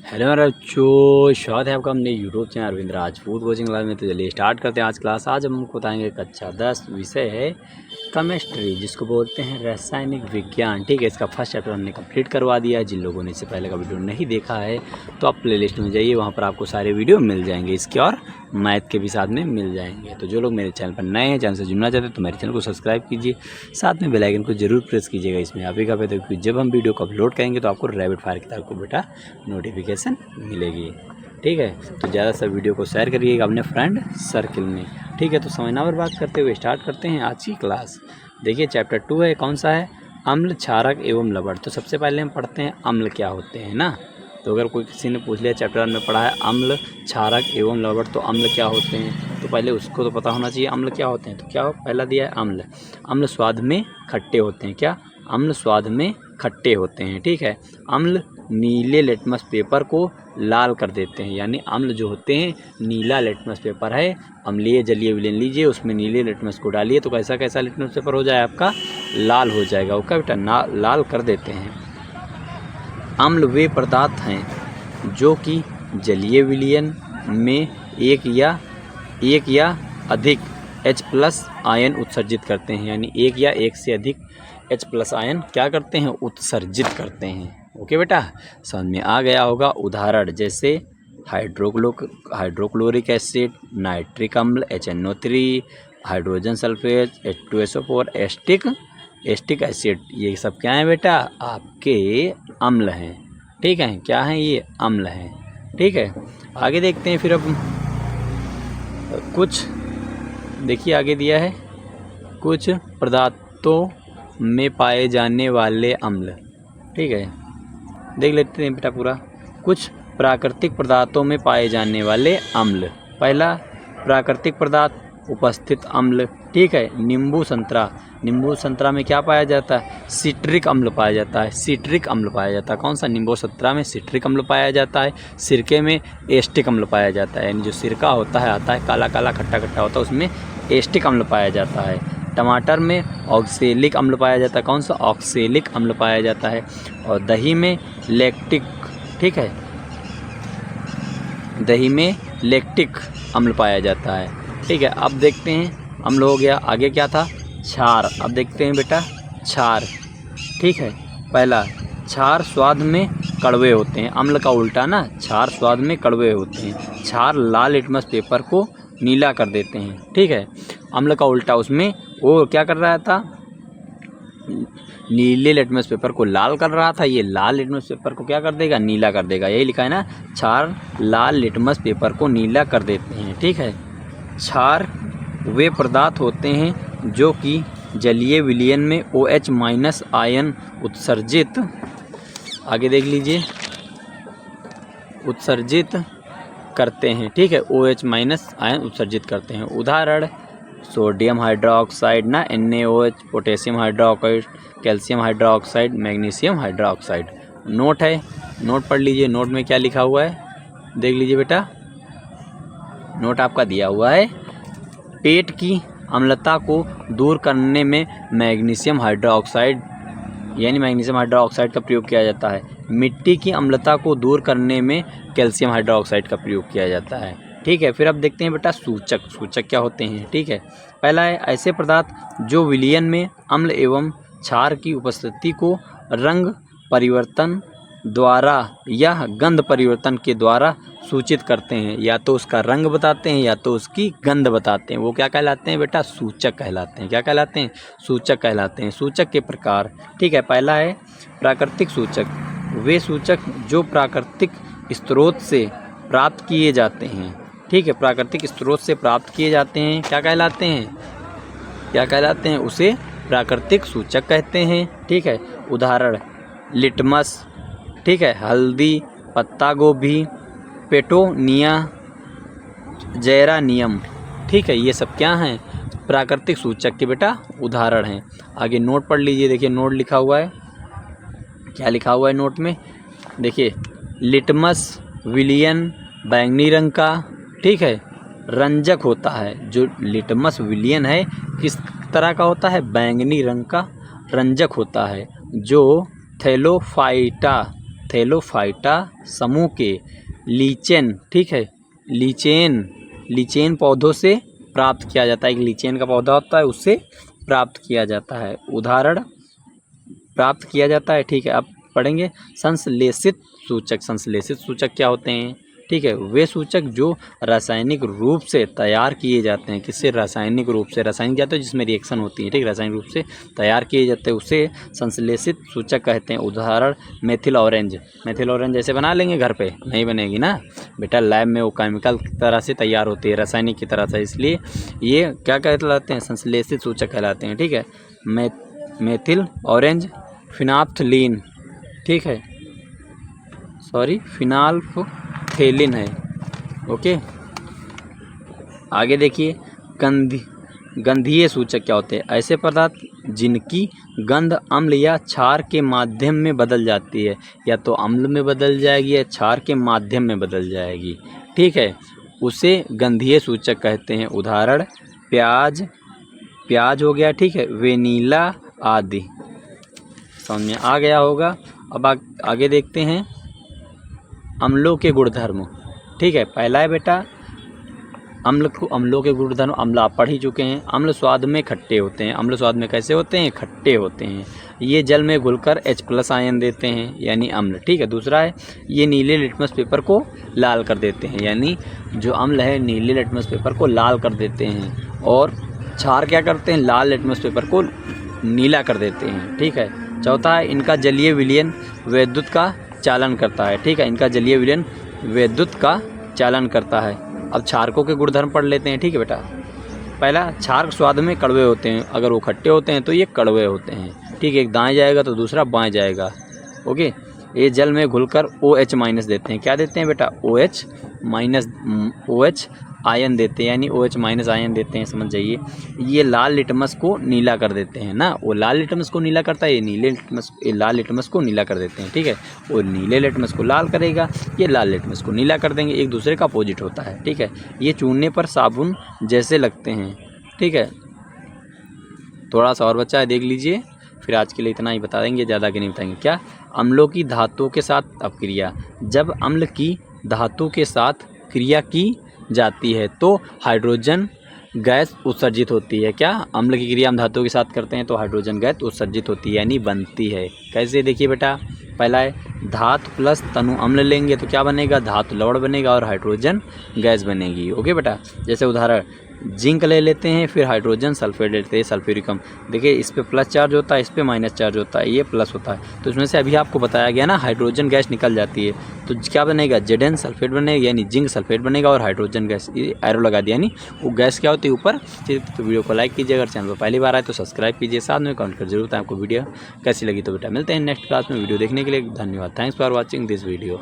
Hello मेरा बच्चों, स्वागत है आपका अपने YouTube channel Arvind Rajput coaching class में। तो चलिए स्टार्ट करते हैं आज क्लास। आज हम आपको बताएंगे कक्षा 10 विषय है केमिस्ट्री, जिसको बोलते हैं रासायनिक विज्ञान। ठीक है, इसका फर्स्ट चैप्टर हमने कंप्लीट करवा दिया है। जिन लोगों ने इससे पहले का वीडियो नहीं देखा है तो आप प्लेलिस्ट में जाइए, वहाँ पर आपको सारे वीडियो मिल जाएंगे, इसके और मैथ के भी साथ में मिल जाएंगे। तो जो लोग मेरे चैनल पर नए हैं, चैनल से जुड़ना चाहते हैं तो मेरे चैनल को सब्सक्राइब कीजिए, साथ में बेल आइकन को जरूर प्रेस कीजिएगा। इसमें आप ही का पता है कि जब हम वीडियो को अपलोड करेंगे तो आपको रैपिड फायर की तरह को बेटा नोटिफिकेशन मिलेगी। ठीक है, तो ज़्यादा से वीडियो को शेयर करिएगा अपने फ्रेंड सर्किल में। ठीक है, तो समय ना बर्बाद करते हुए स्टार्ट करते हैं आज की क्लास। देखिए चैप्टर 2 है, कौन सा है? अम्ल, क्षारक एवं लवण। तो सबसे पहले हम पढ़ते हैं अम्ल क्या होते हैं ना। तो अगर कोई किसी ने पूछ लिया चैप्टर में पढ़ा है अम्ल, क्षारक एवं लवण, तो अम्ल क्या होते हैं, तो पहले उसको तो पता होना चाहिए अम्ल क्या होते हैं। तो क्या हो, पहला दिया है अम्ल। अम्ल स्वाद में खट्टे होते हैं। क्या? अम्ल स्वाद में खट्टे होते हैं। ठीक है, अम्ल नीले लिटमस पेपर को लाल कर देते हैं। यानी अम्ल जो होते हैं, नीला लिटमस पेपर है, अम्लीय जलीय विलयन लीजिए, उसमें नीले लिटमस को डालिए तो कैसा कैसा लिटमस पेपर हो जाए आपका? लाल हो जाएगा। उसका बेटा लाल कर देते हैं। अम्ल वे पदार्थ हैं जो कि जलीय विलयन में एक या अधिक H+ आयन उत्सर्जित करते हैं। यानी एक या एक से अधिक H+ आयन क्या करते हैं? उत्सर्जित करते हैं। ओके बेटा, समझ में आ गया होगा। उदाहरण जैसे हाइड्रोक्लोरिक एसिड, नाइट्रिक अम्ल HNO3, hydrogen sulphate H2SO4, acetic acid, ये सब क्या है बेटा? आपके अम्ल हैं। ठीक है, क्या हैं ये? अम्ल हैं। ठीक है, आगे देखते हैं फिर अब कुछ। देखिए आगे दिया है कुछ पदार्थों में पाए जाने वाले अम्ल। ठीक है, देख लेते हैं बेटा पूरा। कुछ प्राकृतिक पदार्थों में पाए जाने वाले अम्ल। पहला प्राकृतिक पदार्थ उपस्थित अम्ल। ठीक है, नींबू संतरा में क्या पाया जाता है? सिट्रिक अम्ल पाया जाता है। सिट्रिक अम्ल पाया जाता है। कौन सा? नींबू संतरा में सिट्रिक अम्ल पाया जाता है। सिरके में एस्टिक अम्ल पाया जाता है। यानी जो सिरका होता है, आता है काला काला खट्टा खट्टा होता है, उसमें एस्टिक अम्ल पाया जाता है। टमाटर में ऑक्सेलिक अम्ल पाया जाता है। कौन सा? ऑक्सेलिक अम्ल पाया जाता है। और दही में लैक्टिक। ठीक है, दही में लैक्टिक अम्ल पाया जाता है। ठीक है, अब देखते हैं अम्ल हो गया। आगे क्या था? क्षार। अब देखते हैं बेटा क्षार। ठीक है, पहला क्षार स्वाद में कड़वे होते हैं। अम्ल का उल्टा ना, क्षार स्वाद में कड़वे होते हैं। क्षार लाल लिटमस पेपर को नीला कर देते हैं। ठीक है, अम्ल का उल्टा, उसमें वो क्या कर रहा था? नीले लिटमस पेपर को लाल कर रहा था, ये लाल लिटमस पेपर को क्या कर देगा? नीला कर देगा। यही लिखा है ना, क्षार लाल लिटमस पेपर को नीला कर देते हैं। ठीक है, क्षार वे पदार्थ होते हैं जो कि जलीय विलयन में OH- आयन उत्सर्जित, आगे देख लीजिए, उत्सर्जित करते हैं। ठीक है, OH- आयन उत्सर्जित करते हैं। उदाहरण सोडियम हाइड्रोक्साइड ना, NaOH, potassium hydroxide, calcium hydroxide, magnesium hydroxide. Note है, नोट पढ़ लीजिए। नोट में क्या लिखा हुआ है देख लीजिए बेटा। नोट आपका दिया हुआ है, पेट की अम्लता को दूर करने में मैग्नीशियम हाइड्रोक्साइड, यानी मैग्नीशियम हाइड्रोक्साइड का प्रयोग किया जाता है। मिट्टी की अम्लता को दूर करने में कैल्शियम हाइड्रोक्साइड का प्रयोग किया जाता है। ठीक है, फिर अब देखते हैं बेटा सूचक। सूचक क्या होते हैं? ठीक है, पहला है ऐसे पदार्थ जो विलयन में अम्ल एवं क्षार की उपस्थिति को रंग परिवर्तन द्वारा या गंध परिवर्तन के द्वारा सूचित करते हैं। या तो उसका रंग बताते हैं या तो उसकी गंध बताते हैं। वो क्या कहलाते हैं बेटा? सूचक कहलाते हैं। क्या कहलाते हैं? सूचक कहलाते हैं। सूचक के प्रकार। ठीक है, पहला है प्राकृतिक सूचक। वे सूचक जो प्राकृतिक स्रोत से प्राप्त किए जाते हैं। ठीक है, प्राकृतिक स्रोत से प्राप्त किए जाते हैं, क्या कहलाते हैं? क्या कहलाते हैं? उसे प्राकृतिक सूचक कहते हैं। ठीक है, उदाहरण लिटमस, ठीक है, हल्दी, पत्ता गोभी, पेटोनिया, जेरानियम। ठीक है, ये सब क्या हैं? प्राकृतिक सूचक के बेटा उदाहरण हैं। आगे नोट पढ़ लीजिए। देखिए नोट लिखा हुआ है, क्या लिखा हुआ है नोट में? देखिए लिटमस विलयन बैंगनी रंग का, ठीक है, रंजक होता है। जो लिटमस विलयन है किस तरह का होता है? बैंगनी रंग का रंजक होता है, जो थैलोफाइटा समूह के लीचेन, ठीक है, लीचेन पौधों से प्राप्त किया जाता है। एक लीचेन का पौधा होता है, उससे प्राप्त किया जाता है। उदाहरण प्राप्त किया जाता है, ठीक है। अब पढ़ेंगे संश्लेषित सूचक। संश्लेषित सूचक क्या होते हैं, ठीक है, वे सूचक जो रासायनिक रूप से तैयार किए जाते हैं। किससे? रासायनिक रूप से। रासायनिक जाते हैं जिसमें रिएक्शन होती है, ठीक, रासायनिक रूप से तैयार किए जाते हैं, उसे संश्लेषित सूचक कहते हैं। उदाहरण मेथिल ऑरेंज। मेथिल ऑरेंज ऐसे बना लेंगे घर पे? नहीं बनेगी ना बेटा, लैब में वो केमिकल की तरह से तैयार होती है, रासायनिक की तरह से, इसलिए ये क्या कहलाते हैं? संश्लेषित सूचक कहलाते हैं, ठीक है। मेथिल ऑरेंज फिनाप्थलीन, ठीक है, सॉरी फिनाल्फथेलिन है। ओके, आगे देखिए गंधीय सूचक क्या होते हैं? ऐसे पदार्थ जिनकी गंध अम्ल या क्षार के माध्यम में बदल जाती है, या तो अम्ल में बदल जाएगी या क्षार के माध्यम में बदल जाएगी, ठीक है, उसे गंधीय सूचक कहते हैं। उदाहरण प्याज हो गया, ठीक है, वेनिला आदि। समझ में आ गया होगा। अब आगे देखते हैं अम्लों के गुणधर्म, ठीक है। पहला है बेटा अम्लों के गुणधर्म। अम्ल आप पढ़ ही चुके हैं। अम्ल स्वाद में खट्टे होते हैं। अम्ल स्वाद में कैसे होते हैं? खट्टे होते हैं। ये जल में घुलकर H+ आयन देते हैं, यानी अम्ल, ठीक है। दूसरा है ये नीले लिटमस पेपर को लाल कर देते हैं, यानी जो अम्ल है नीले लिटमस पेपर को लाल कर देते हैं। और क्षार क्या करते हैं? लाल लिटमस पेपर को नीला कर देते हैं, ठीक है। चौथा है इनका जलीय विलयन विद्युत का चालन करता है, ठीक है, इनका जलीय विलयन विद्युत का चालन करता है। अब क्षारकों के गुणधर्म पढ़ लेते हैं, ठीक है बेटा। पहला, क्षारक स्वाद में कड़वे होते हैं। अगर वो खट्टे होते हैं तो ये कड़वे होते हैं, ठीक है। एक दाएं जाएगा तो दूसरा बाएं जाएगा। ओके, ये जल में घुलकर OH- देते हैं। क्या देते हैं बेटा? OH आयन देते हैं, यानी OH- आयन देते हैं, समझ जाइए। ये लाल लिटमस को नीला कर देते हैं ना, वो लाल लिटमस को नीला करता है, ये लाल लिटमस को नीला कर देते हैं, ठीक है। वो नीले लिटमस को लाल करेगा, ये लाल लिटमस को नीला कर देंगे। एक दूसरे का अपोजिट होता है, ठीक है। ये चूरने पर साबुन जैसे लगते हैं, ठीक है। थोड़ा सा और बच्चा है, देख लीजिए। फिर आज के लिए इतना ही बता देंगे, ज़्यादा के नहीं बताएंगे। क्या? अम्लों की धातुओं के साथ अपक्रिया। जब अम्ल की धातु के साथ क्रिया की जाती है तो हाइड्रोजन गैस उत्सर्जित होती है। क्या? अम्ल की क्रिया हम धातुओं के साथ करते हैं तो हाइड्रोजन गैस उत्सर्जित होती है, यानी बनती है। कैसे? देखिए बेटा, पहला है धातु प्लस तनु अम्ल लेंगे तो क्या बनेगा? धातु लवण बनेगा और हाइड्रोजन गैस बनेगी। ओके बेटा, जैसे उदाहरण जिंक ले लेते हैं, फिर हाइड्रोजन सल्फेट लेते हैं, सल्फ्यूरिक अम्ल। देखिए इस पे प्लस चार्ज होता है, इस पे माइनस चार्ज होता है, ये प्लस होता है, तो इसमें से अभी आपको बताया गया ना, हाइड्रोजन गैस निकल जाती है तो क्या बनेगा? Zn सल्फेट बनेगा, यानी जिंक सल्फेट बनेगा और हाइड्रोजन गैस, एरो लगा दिया, यानी वो गैस क्या होती है ऊपर। तो वीडियो को लाइक कीजिए, अगर चैनल पर पहली बार आए तो सब्सक्राइब कीजिए, साथ में कमेंट कर जरूर आपको वीडियो कैसी लगी। तो बेटा मिलते हैं नेक्स्ट क्लास में। वीडियो देखने के लिए धन्यवाद। Thanks for watching this video.